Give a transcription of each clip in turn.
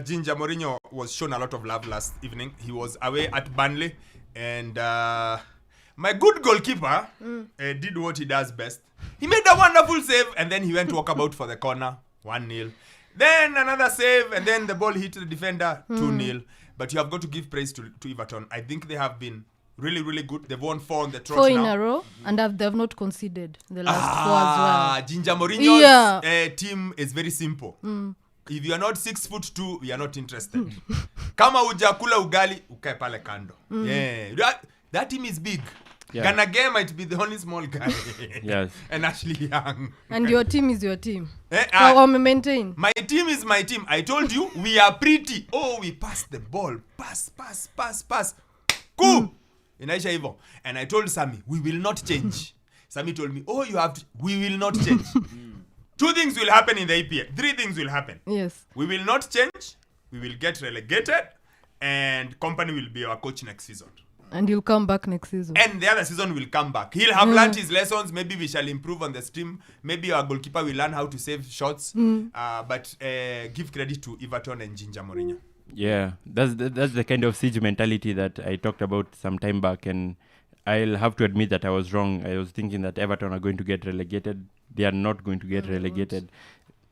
Ginger Mourinho was shown a lot of love last evening. He was away at Burnley, and my good goalkeeper did what he does best. He made a wonderful save, and then he went to walk about for the corner, 1-0. Then another save, and then the ball hit the defender, 2-0. But you have got to give praise to Everton. I think they have been really, really good. They've won 4 on the trot now. 4 in a row, and they've not conceded the last 4 as well. Ginger Mourinho's team is very simple. If you are not 6'2", we are not interested. Kama ujakula ugali, ukae pale kando. Yeah, that team is big. Yeah. Ghana Gay might be the only small guy. Yes. And Ashley Young. And your team is your team. So maintain. My team is my team. I told you, we are pretty. Oh, we pass the ball. Pass. Cool. Inaisha hivyo. And I told Sammy, we will not change. Sammy told me, oh, we will not change. 2 things will happen in the EPL. 3 things will happen. Yes. We will not change. We will get relegated. And Company will be our coach next season. And he'll come back next season. And the other season will come back. He'll have learned his lessons. Maybe we shall improve on the stream. Maybe our goalkeeper will learn how to save shots. But give credit to Everton and Ginger Mourinho. Yeah, that's the kind of siege mentality that I talked about some time back. And I'll have to admit that I was wrong. I was thinking that Everton are going to get relegated. They are not going to get relegated.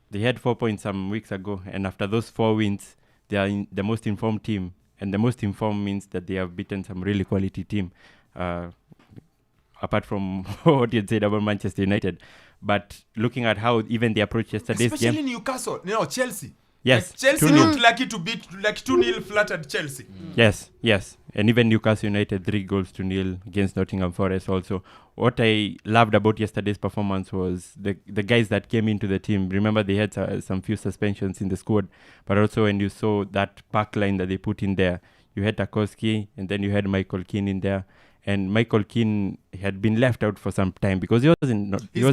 They had 4 points some weeks ago. And after those 4 wins, they are the most informed team. And the most informed means that they have beaten some really quality team, apart from what you said about Manchester United. But looking at how even they approached yesterday's game... Especially Newcastle, Chelsea. Yes. Like Chelsea looked lucky to beat 2-0 flattered Chelsea. Yes. And even Newcastle United 3-0 against Nottingham Forest also. What I loved about yesterday's performance was the guys that came into the team. Remember, they had some few suspensions in the squad. But also when you saw that pack line that they put in there, you had Tarkowski and then you had Michael Keane in there. And Michael Keane had been left out for some time because he was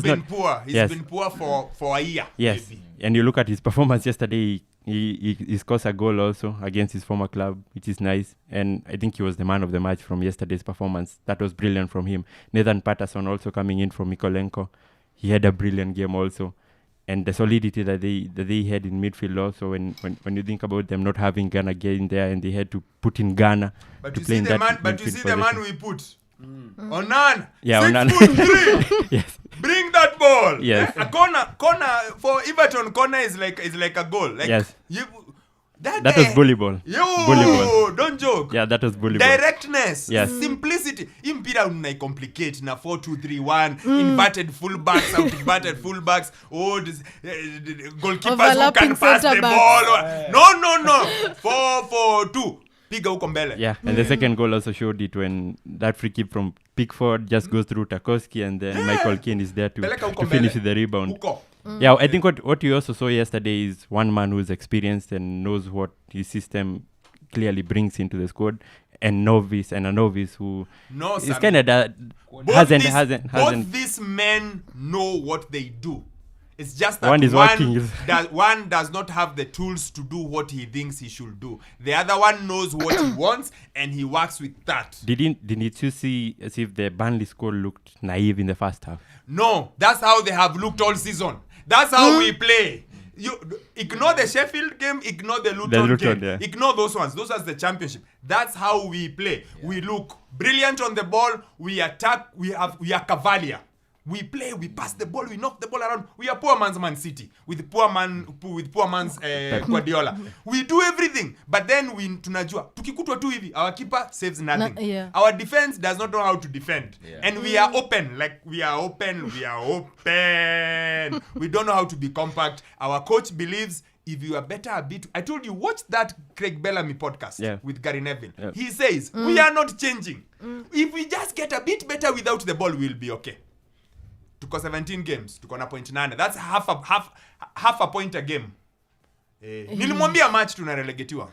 been poor. He's been poor for a year. Yes. Maybe. And you look at his performance yesterday, he scores a goal also against his former club, which is nice. And I think he was the man of the match from yesterday's performance. That was brilliant from him. Nathan Patterson also coming in from Mikolenko. He had a brilliant game also. And the solidity that they had in midfield also, when you think about them not having Ghana getting there and they had to put in Ghana to play in that midfield position. But you see the man we put. Onan. Yeah, 6'3". Yes. Bring that ball. Yes. A corner for Everton. Corner is like a goal. Like, yes. That was bully ball. Don't joke. Yeah, that was bully ball. Directness. Yes. Simplicity. Impira unai complicate na 4-2-3-1. Inverted fullbacks, out inverted fullbacks. Goalkeepers who can pass the ball. No. 4-4-2. Piga huko mbele. Yeah, and the second goal also showed it when that free kick from Pickford just goes through Tarkowski and then Michael Keane is there to finish the rebound. Yeah, I think what you also saw yesterday is one man who's experienced and knows what his system clearly brings into the squad, and a novice who is kind of hasn't. Both these men know what they do. It's just that one does not have the tools to do what he thinks he should do. The other one knows what he wants and he works with that. Didn't you see as if the Burnley squad looked naive in the first half? No, that's how they have looked all season. That's how we play. You ignore the Sheffield game, ignore the Luton game. Yeah. Ignore those ones. Those are the championship. That's how we play. Yeah. We look brilliant on the ball. We attack. We are Cavalier. We play, we pass the ball, we knock the ball around. We are poor man's Man City with poor man's Guardiola. We do everything, but then tunajua tukikutwa tu hivi, our keeper saves nothing. Our defense does not know how to defend. And we are open. We don't know how to be compact. Our coach believes if you are better a bit. I told you, watch that Craig Bellamy podcast with Gary Neville. Yeah. He says, we are not changing. If we just get a bit better without the ball, we'll be okay. Tuko 17 games, tuko na point 9. That's half a point a game. Nilimwambia match tunarelegetiwa.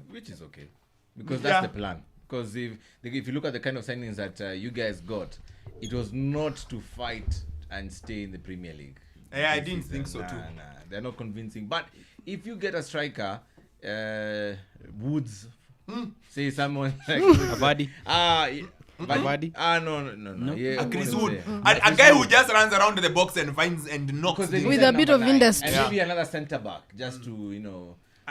Which is okay. Because that's the plan. Because if you look at the kind of signings that you guys got, it was not to fight and stay in the Premier League. Yeah, I didn't think so too. They're not convincing. But if you get a striker, Woods, say someone like Abadi. Vardy? No. Yeah, A Chris wouldn't Wood. say. A guy who just runs around the box and finds and knocks Because they things. With need a bit number of 9. industry. And maybe another centre back just to,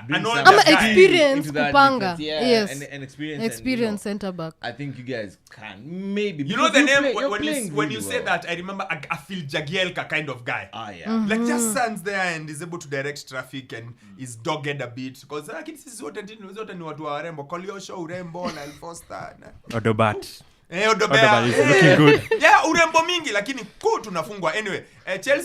bring know some that Ama guy experience into that kupanga. defense. Yeah, Yes. and experience. Experience centre back. I think you guys can maybe. You know because the name you're when playing you really say well. that, I remember a Phil Jagielka kind of guy. Yeah. Like just stands there and is able to direct traffic and is dogged a bit because lakini sisi zote ni watu wa warembo. Koliosho urembo na Elfoster. Odobat. Odobert is looking good. Yeah, urembo mingi lakini tunafungwa. Anyway, Chelsea